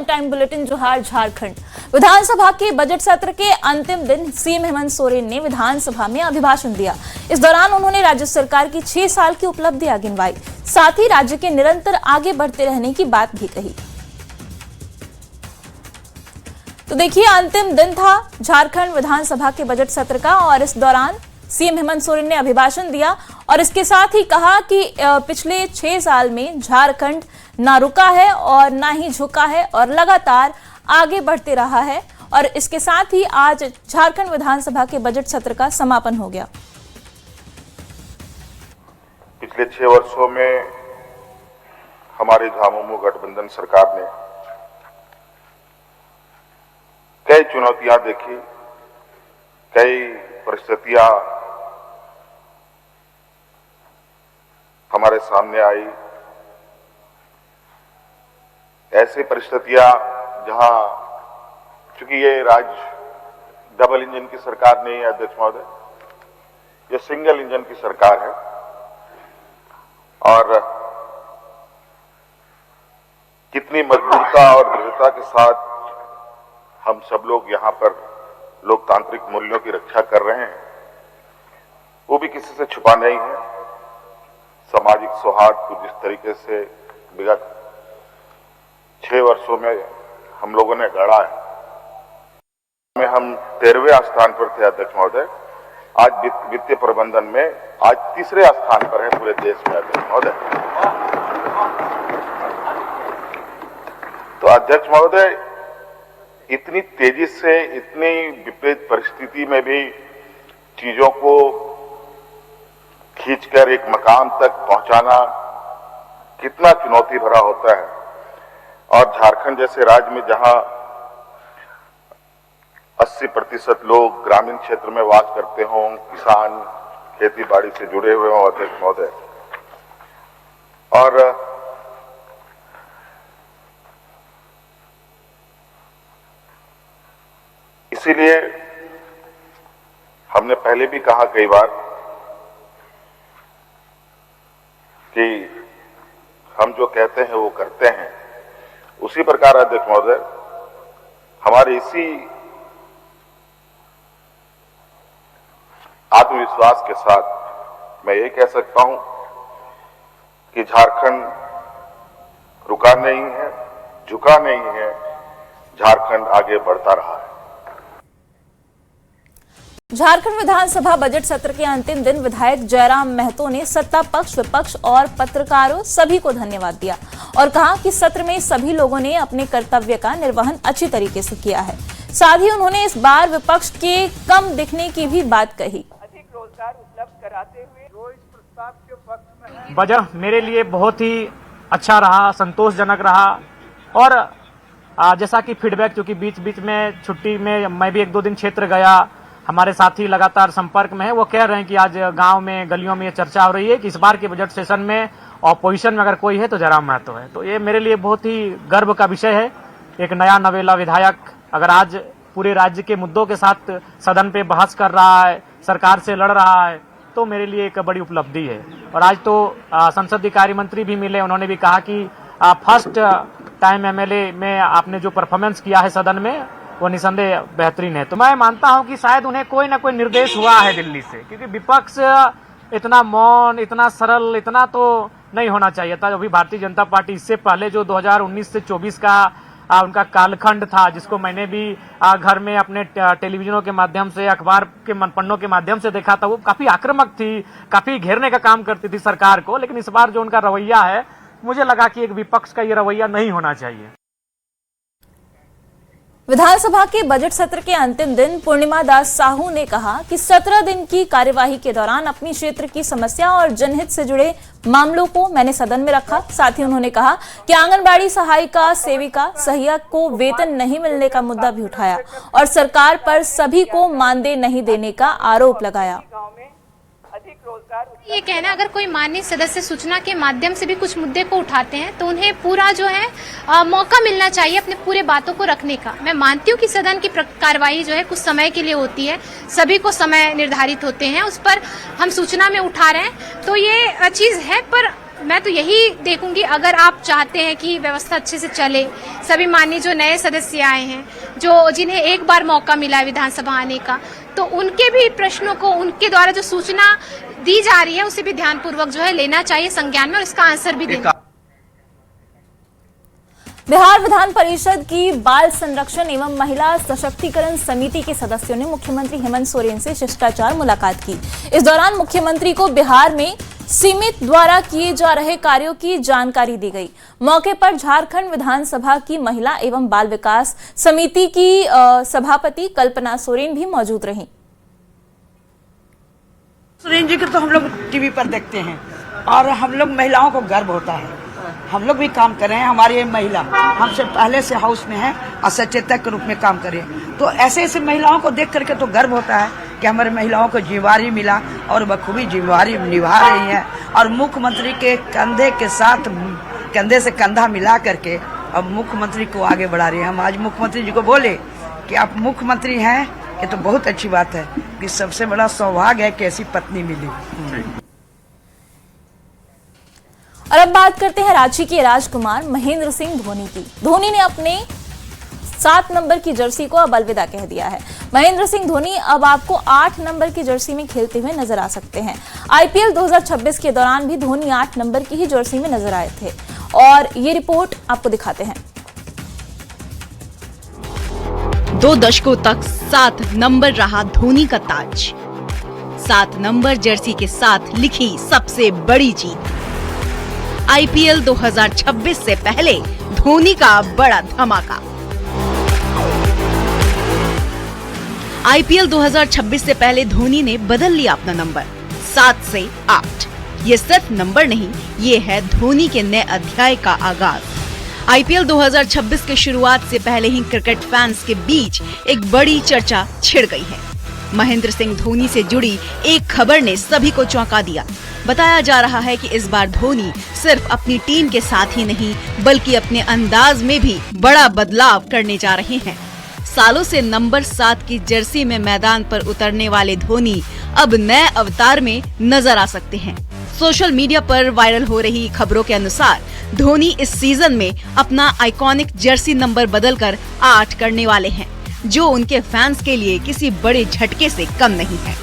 Prime time bulletin जोहार झारखंड। विधानसभा के budget सत्र के अंतिम दिन सीएम हेमंत सोरेन ने विधानसभा में अभिभाषण दिया। इस दौरान उन्होंने राज्य सरकार की 6 साल की उपलब्धियां गिनवाई, साथ ही राज्य के निरंतर आगे बढ़ते रहने की बात भी कही। तो देखिए, अंतिम दिन था झारखंड विधानसभा के बजट सत्र का और इस दौरान सीएम हेमंत सोरेन ने अभिभाषण दिया और इसके साथ ही कहा कि पिछले 6 साल में झारखंड ना रुका है और ना ही झुका है और लगातार आगे बढ़ते रहा है। और इसके साथ ही आज झारखंड विधानसभा के बजट सत्र का समापन हो गया। पिछले 6 वर्षों में हमारे झामुमो गठबंधन सरकार ने कई चुनौतियां देखी, कई परिस्थितियां हमारे सामने आई। ऐसी परिस्थितियां जहां चूंकि ये राज्य डबल इंजन की सरकार नहीं है अध्यक्ष महोदय, ये सिंगल इंजन की सरकार है और कितनी मजबूरता और दृढ़ता के साथ हम सब लोग यहाँ पर लोकतांत्रिक मूल्यों की रक्षा कर रहे हैं, वो भी किसी से छुपा नहीं है। सामाजिक सौहार्द को जिस तरीके से विगत 6 वर्षों में हम लोगों ने गढ़ा है, में हम 13वें स्थान पर थे अध्यक्ष महोदय, आज वित्तीय प्रबंधन में आज 3रे स्थान पर है पूरे देश में अध्यक्ष महोदय। तो अध्यक्ष महोदय, इतनी तेजी से इतनी विपरीत परिस्थिति में भी चीजों को खींचकर एक मकाम तक पहुंचाना कितना चुनौती भरा होता है। और झारखंड जैसे राज्य में जहां 80% लोग ग्रामीण क्षेत्र में वास करते हों, किसान खेती बाड़ी से जुड़े हुए हों अध्यक्ष महोदय, और इसीलिए हमने पहले भी कहा कई बार कि हम जो कहते हैं वो करते हैं। उसी प्रकार अध्यक्ष महोदय, हमारे इसी आत्मविश्वास के साथ मैं ये कह सकता हूं कि झारखंड रुका नहीं है, झुका नहीं है, झारखंड आगे बढ़ता रहा है। झारखंड विधानसभा बजट सत्र के अंतिम दिन विधायक जयराम महतो ने सत्ता पक्ष, विपक्ष और पत्रकारों सभी को धन्यवाद दिया और कहा कि सत्र में सभी लोगों ने अपने कर्तव्य का निर्वहन अच्छी तरीके से किया है। साथ ही उन्होंने इस बार विपक्ष के कम दिखने की भी बात कही। अधिक रोजगार उपलब्ध कराते हुए जो इस प्रस्ताव के पक्ष में है, बजट मेरे लिए बहुत ही अच्छा रहा, संतोषजनक रहा। और जैसा कि फीडबैक, चूंकि बीच बीच में छुट्टी में मैं भी 1-2 दिन क्षेत्र गया, हमारे साथी लगातार संपर्क में है, वो कह रहे हैं कि आज गांव में गलियों में ये चर्चा हो रही है कि इस बार के बजट सेशन में ऑपोजिशन में अगर कोई है तो जयराम महतो है। तो ये मेरे लिए बहुत ही गर्व का विषय है। एक नया नवेला विधायक अगर आज पूरे राज्य के मुद्दों के साथ सदन पे बहस कर रहा है, सरकार से लड़ रहा है, तो मेरे लिए एक बड़ी उपलब्धि है। और आज तो संसदीय कार्य मंत्री भी मिले, उन्होंने भी कहा कि फर्स्ट टाइम एमएलए में आपने जो परफॉर्मेंस किया है सदन में वो निसंदेह बेहतरीन है। तो मैं मानता हूं कि शायद उन्हें कोई ना कोई निर्देश हुआ है दिल्ली से, क्योंकि विपक्ष इतना मौन, इतना सरल, इतना तो नहीं होना चाहिए था। अभी भारतीय जनता पार्टी इससे पहले जो 2019 से 24 का उनका कालखंड था, जिसको मैंने भी घर में अपने टेलीविजनों के माध्यम से, अखबार के पन्नों के माध्यम से देखा था, वो काफी आक्रामक थी, काफी घेरने का काम करती थी सरकार को। लेकिन इस बार जो उनका रवैया है, मुझे लगा कि एक विपक्ष का ये रवैया नहीं होना चाहिए। विधानसभा के बजट सत्र के अंतिम दिन पूर्णिमा दास साहू ने कहा कि 17 दिन की कार्यवाही के दौरान अपनी क्षेत्र की समस्या और जनहित से जुड़े मामलों को मैंने सदन में रखा। साथ ही उन्होंने कहा कि आंगनबाड़ी सहायिका, सेविका, सहायक को वेतन नहीं मिलने का मुद्दा भी उठाया और सरकार पर सभी को मानदेय नहीं देने का आरोप लगाया। अधिक रोजगार ये कहना, अगर कोई माननीय सदस्य सूचना के माध्यम से भी कुछ मुद्दे को उठाते हैं तो उन्हें पूरा जो है मौका मिलना चाहिए अपने पूरे बातों को रखने का। मैं मानती हूँ कि सदन की कार्यवाही जो है कुछ समय के लिए होती है, सभी को समय निर्धारित होते हैं, उस पर हम सूचना में उठा रहे हैं, तो ये चीज है। पर मैं तो यही देखूंगी, अगर आप चाहते हैं कि व्यवस्था अच्छे से चले, सभी माननीय जो नए सदस्य आए हैं, जो जिन्हें एक बार मौका मिला है विधानसभा आने का, तो उनके भी प्रश्नों को उनके द्वारा जो सूचना दी जा रही है उसे भी ध्यानपूर्वक जो है लेना चाहिए संज्ञान में और इसका आंसर भी देना। बिहार विधान परिषद की बाल संरक्षण एवं महिला सशक्तिकरण समिति के सदस्यों ने मुख्यमंत्री हेमंत सोरेन से शिष्टाचार मुलाकात की। इस दौरान मुख्यमंत्री को बिहार में सीमित द्वारा किए जा रहे कार्यों की जानकारी दी गई। मौके पर झारखंड विधानसभा की महिला एवं बाल विकास समिति की सभापति कल्पना सोरेन भी मौजूद रहीं। सोरेन जी को तो हम लोग टीवी पर देखते हैं और हम लोग महिलाओं को गर्व होता है, हम लोग भी काम कर रहे हैं। हमारी महिला हमसे पहले से हाउस में है और सचेतक के रूप में काम कर रही है, तो ऐसे ऐसे महिलाओं को देख करके तो गर्व होता है कि हमारे महिलाओं को जिम्मेवारी मिला और बखूबी जिम्मेवारी निभा रही है और मुख्यमंत्री के कंधे के साथ कंधे से कंधा मिला करके अब मुख्यमंत्री को आगे बढ़ा रही है। हम आज मुख्यमंत्री जी को बोले कि आप मुख्यमंत्री हैं, ये तो बहुत अच्छी बात है कि सबसे बड़ा सौभाग्य है कि ऐसी पत्नी मिली। और अब बात करते हैं रांची के राजकुमार महेंद्र सिंह धोनी की। धोनी ने अपने 7 नंबर की जर्सी को अब अलविदा कह दिया है। महेंद्र सिंह धोनी अब आपको 8 नंबर की जर्सी में खेलते हुए नजर आ सकते हैं। आईपीएल 2026 के दौरान भी धोनी 8 नंबर की ही जर्सी में नजर आए थे और ये रिपोर्ट आपको दिखाते हैं। 2 दशकों तक 7 नंबर रहा धोनी का ताज। 7 नंबर जर्सी के साथ लिखी सबसे बड़ी जीत। आईपीएल 2026 से पहले धोनी का बड़ा धमाका। आईपीएल 2026 से पहले धोनी ने बदल लिया अपना नंबर 7 से 8। ये सिर्फ नंबर नहीं, ये है धोनी के नए अध्याय का आगाज। आईपीएल 2026 के शुरुआत से पहले ही क्रिकेट फैंस के बीच एक बड़ी चर्चा छिड़ गई है। महेंद्र सिंह धोनी से जुड़ी एक खबर ने सभी को चौंका दिया। बताया जा रहा है कि इस बार धोनी सिर्फ अपनी टीम के साथ ही नहीं बल्कि अपने अंदाज में भी बड़ा बदलाव करने जा रहे हैं। सालों से नंबर 7 की जर्सी में मैदान पर उतरने वाले धोनी अब नए अवतार में नजर आ सकते हैं। सोशल मीडिया पर वायरल हो रही खबरों के अनुसार धोनी इस सीजन में अपना आइकॉनिक जर्सी नंबर बदलकर 8 करने वाले हैं, जो उनके फैंस के लिए किसी बड़े झटके से कम नहीं है।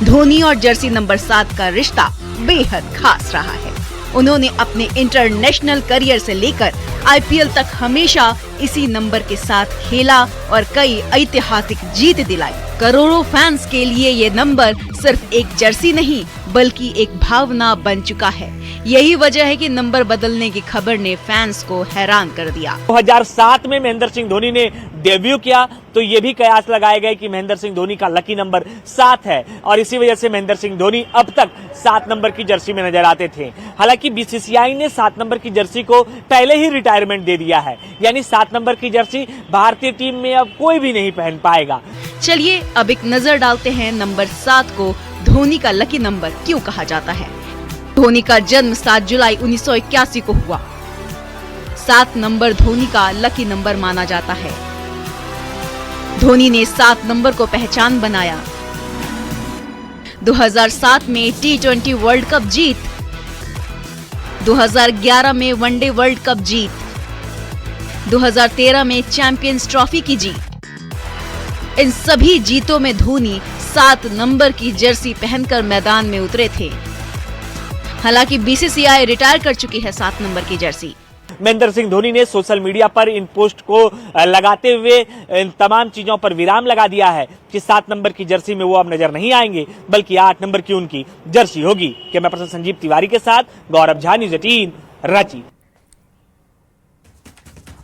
धोनी और जर्सी नंबर 7 का रिश्ता बेहद खास रहा है। उन्होंने अपने इंटरनेशनल करियर से लेकर आईपीएल तक हमेशा इसी नंबर के साथ खेला और कई ऐतिहासिक जीत दिलाई। करोड़ों फैंस के लिए ये नंबर सिर्फ एक जर्सी नहीं बल्कि एक भावना बन चुका है। यही वजह है कि नंबर बदलने की खबर ने फैंस को हैरान कर दिया। 2007 में महेंद्र सिंह धोनी ने डेब्यू किया तो ये भी कयास लगाए गए कि महेंद्र सिंह धोनी का लकी नंबर 7 है और इसी वजह से महेंद्र सिंह धोनी अब तक 7 नंबर की जर्सी में नजर आते थे। हालांकि बीसीसीआई ने 7 नंबर की जर्सी को पहले ही रिटायरमेंट दे दिया है, यानी 7 नंबर की जर्सी भारतीय टीम में अब कोई भी नहीं पहन पाएगा। चलिए अब एक नजर डालते हैं नंबर 7 को धोनी का लकी नंबर क्यों कहा जाता है। धोनी का जन्म 7 जुलाई 1981 को हुआ। 7 नंबर धोनी का लकी नंबर माना जाता है। धोनी ने 7 नंबर को पहचान बनाया। 2007 में T20 वर्ल्ड कप जीत, 2011 में वनडे वर्ल्ड कप जीत, 2013 में चैंपियंस ट्रॉफी की जीत। इन सभी जीतों में धोनी 7 नंबर की जर्सी पहनकर मैदान में उतरे थे। हालांकि बीसीसीआई रिटायर कर चुकी है 7 नंबर की जर्सी। महेंद्र सिंह धोनी ने सोशल मीडिया पर इन पोस्ट को लगाते हुए इन तमाम चीजों पर विराम लगा दिया है कि 7 नंबर की जर्सी में वो अब नजर नहीं आएंगे बल्कि 8 नंबर की उनकी जर्सी होगी। कैमरा पर्सन संजीव तिवारी के साथ गौरव झा, न्यूज़ 18 रांची।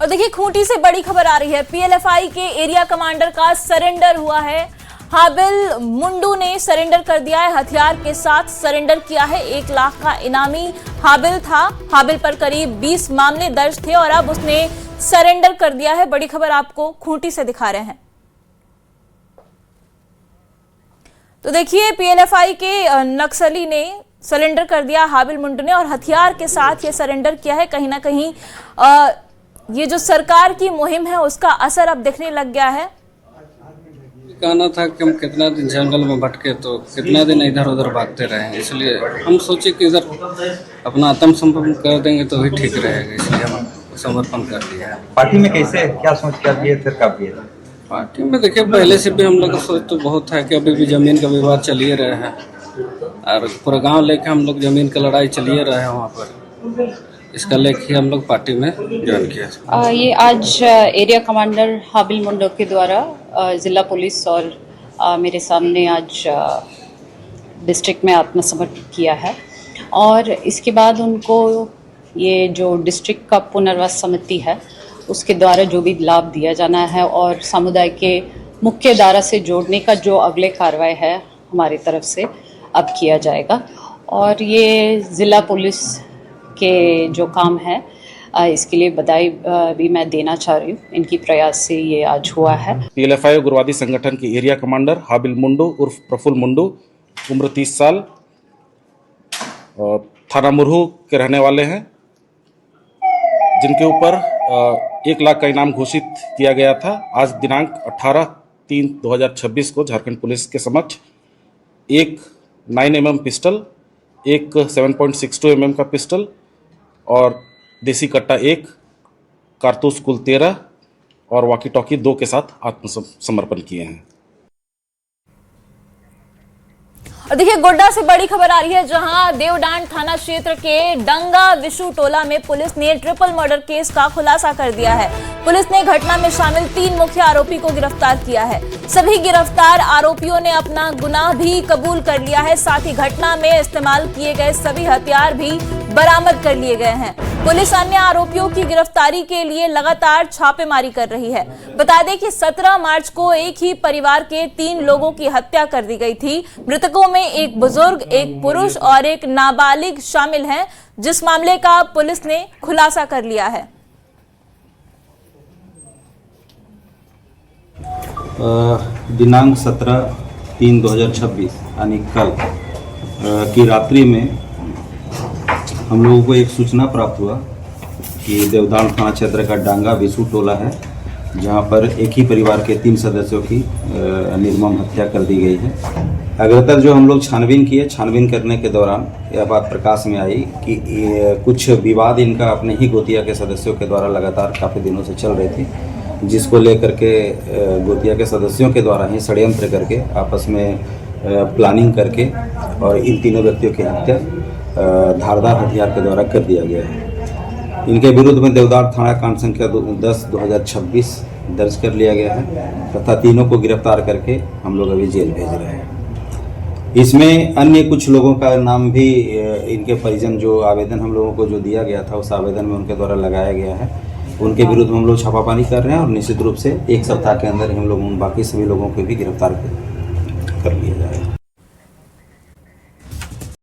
और देखिए खूंटी से बड़ी खबर आ रही है। पीएलएफआई के एरिया कमांडर का सरेंडर हुआ है। हाबिल मुंडू ने सरेंडर कर दिया है, हथियार के साथ सरेंडर किया है। 1 लाख का इनामी हाबिल था। हाबिल पर करीब 20 मामले दर्ज थे और अब उसने सरेंडर कर दिया है। बड़ी खबर आपको खूंटी से दिखा रहे हैं। तो देखिए पीएलएफआई के नक्सली ने सरेंडर कर दिया हाबिल मुंडू ने और हथियार के साथ ये सरेंडर किया है। कहीं ना कहीं ये जो सरकार की मुहिम है उसका असर अब दिखने लग गया है। कहना था कि हम कितना दिन जंगल में भटके तो कितना दिन इधर उधर भागते रहे, इसलिए हम सोचे कि इधर अपना आत्मसमर्पण कर देंगे तो भी ठीक रहेगा, इसलिए हम समर्पण कर दिया है। पार्टी में कैसे क्या सोच कर दिए थे, कब दिए थे? पार्टी में देखिए पहले से भी हम लोग का सोच तो बहुत है कि अभी भी जमीन का विवाद चलिए रहे हैं और पूरा गांव लेके हम लोग जमीन का लड़ाई चलिए रहे हैं वहाँ पर, इसका लेके हम लोग पार्टी में ज्वाइन किया। ये आज एरिया कमांडर हाबिल मुंडो के द्वारा ज़िला पुलिस और मेरे सामने आज डिस्ट्रिक्ट में आत्मसमर्पण किया है और इसके बाद उनको ये जो डिस्ट्रिक्ट का पुनर्वास समिति है उसके द्वारा जो भी लाभ दिया जाना है और समुदाय के मुख्य धारा से जोड़ने का जो अगले कार्रवाई है हमारी तरफ से अब किया जाएगा। और ये ज़िला पुलिस के जो काम है इसके लिए बधाई भी मैं देना चाह रही हूँ, इनकी प्रयास से ये आज हुआ है। PLFI उग्रवादी संगठन के एरिया कमांडर हाबिल मुंडो उर्फ प्रफुल्ल मुंडो, उम्र 30 साल, थाना मुरहू के रहने वाले हैं, जिनके ऊपर 1 लाख का इनाम घोषित किया गया था। आज दिनांक 18/3/2026 को झारखंड पुलिस के समक्ष एक 9mm पिस्टल, एक 7.62 mm का पिस्टल और देसी कट्टा 1, कारतूस कुल 13 और वॉकी टॉकी 2 के साथ आत्मसमर्पण किए हैं। और देखिए गोड्डा से बड़ी खबर आ रही है, जहां देवडांड थाना क्षेत्र के डंगा विशु टोला में पुलिस ने ट्रिपल मर्डर केस का खुलासा कर दिया है। पुलिस ने घटना में शामिल 3 मुख्य आरोपी को गिरफ्तार किया है। सभी गिरफ्तार आरोपियों ने अपना गुनाह भी कबूल कर लिया है, साथ ही घटना में इस्तेमाल किए गए सभी हथियार भी बरामद कर लिए गए हैं। पुलिस अन्य आरोपियों की गिरफ्तारी के लिए लगातार छापेमारी कर रही है। बता दें कि 17 मार्च को एक ही परिवार के 3 लोगों की हत्या कर दी गई थी। मृतकों में एक बुजुर्ग, एक पुरुष और एक नाबालिग शामिल हैं, जिस मामले का पुलिस ने खुलासा कर लिया है। दिनांक 17/3/2026 यानी कल की रात्रि में हम लोगों को एक सूचना प्राप्त हुआ कि देवदान थाना क्षेत्र का डांगा विशु टोला है, जहां पर एक ही परिवार के 3 सदस्यों की निर्मम हत्या कर दी गई है। अग्रतर जो हम लोग छानबीन करने के दौरान यह बात प्रकाश में आई कि कुछ विवाद इनका अपने ही गोतिया के सदस्यों के द्वारा लगातार काफ़ी दिनों से चल रही थी, जिसको लेकर के गोतिया के सदस्यों के द्वारा ही षड्यंत्र करके आपस में प्लानिंग करके और इन तीनों व्यक्तियों की हत्या धारदार हथियार के द्वारा कर दिया गया है। इनके विरुद्ध में देवदार थाना कांड संख्या 10/2026 दर्ज कर लिया गया है तथा तीनों को गिरफ्तार करके हम लोग अभी जेल भेज रहे हैं। इसमें अन्य कुछ लोगों का नाम भी इनके परिजन जो आवेदन हम लोगों को जो दिया गया था उस आवेदन में उनके द्वारा लगाया गया है, उनके विरुद्ध हम लोग छापामारी कर रहे हैं और निश्चित रूप से 1 सप्ताह के अंदर हम लोग उन बाकी सभी लोगों को भी गिरफ्तार कर लिया जाएगा।